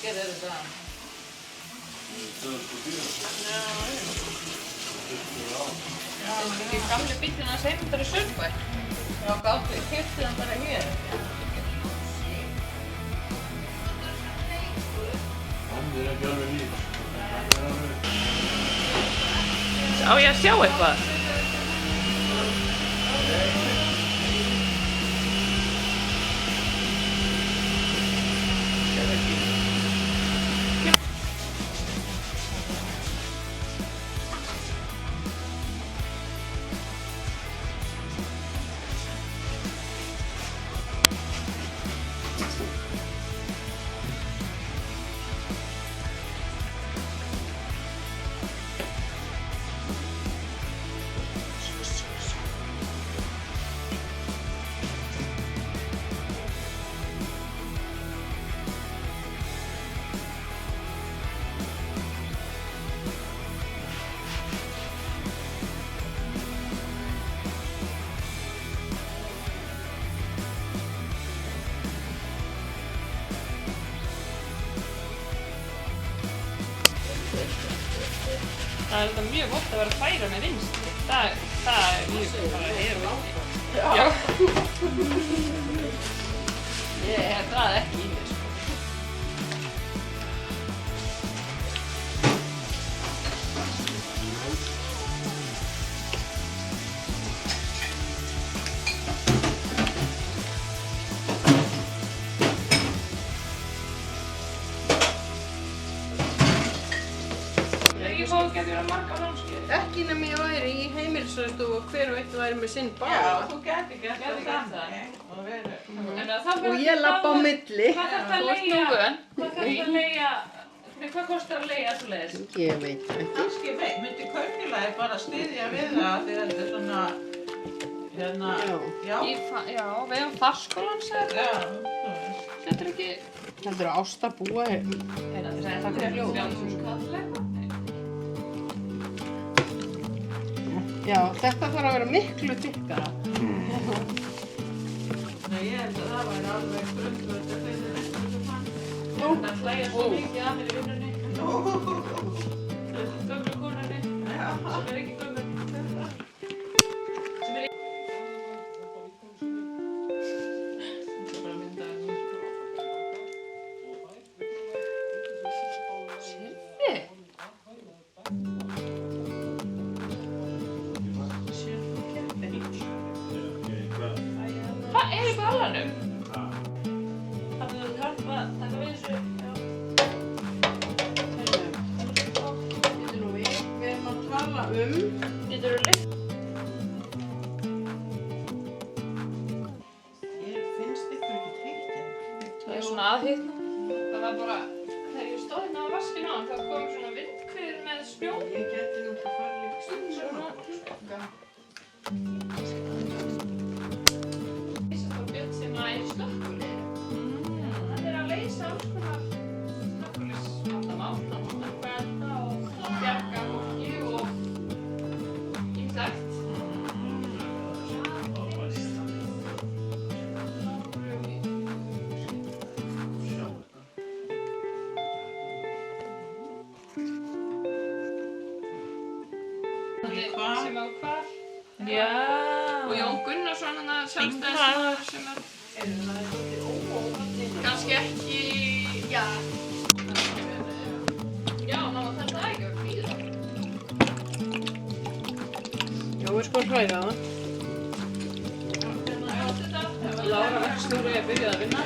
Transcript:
Hver þetta? 2004. Já, þetta er ekki gamli bíllinn hans Heimdar í Saurbæ. Já, gátti, keypti hann bara hér. Hann ekki alveg nýr. Á ég að sjá eitthvað? Það er þetta mjög gott að vera að færa með vinstri. Það er mjög gott að vera Já. Ég hef það ekki í mér, sko. Ekki nema ég væri í heimilisræstu og hver og einn væri með sinn báða. Já, þú gæti gert það. Og ég labba á milli. Hvað þarf að leigja? Hvað kostar að leigja svoleiðis? Ég veit ekki. Kannski myndi kaupfélagið bara styðja við það því þetta er svona, hérna, já. Já, við hefum farskólan, sagði Já, þetta er ekki... Heldur að Ásta búa er... Það er hljóð. Já, þetta þarf að vera miklu þykkara. Nei, ég held að það væri alveg grundvöld að finna eitthvað sem hann. Það hlægja svo mikið að mér í vinnunni. Gömlu konunni, sem er ekki gömul. Hvað er í ballanum? Það er hjálpa, taka við þessu. Við erum að tala Getur þú lyft? Finnst ykkur ekki heitt hérna? Það er svona aðhitna. Það var bara, þegar ég stóð hérna á vaskinn á hann, þá kom svona vindhviður með snjó. Ég geti nú að fara líka stund Svona. Björn sem að er slökkvilið. Það er að leysa alls konar slökkvilisvandamál. Að benda og bjarga fólki og ýmislegt. Sem á hvar. Já. Og Jón Gunnarsson hann að sjálfstæðismaður sem er kannski ekki, já, ná þetta er ekki að býða. Já, við sko að hræða það. Lára verkstjóri er byrjuð að vinna.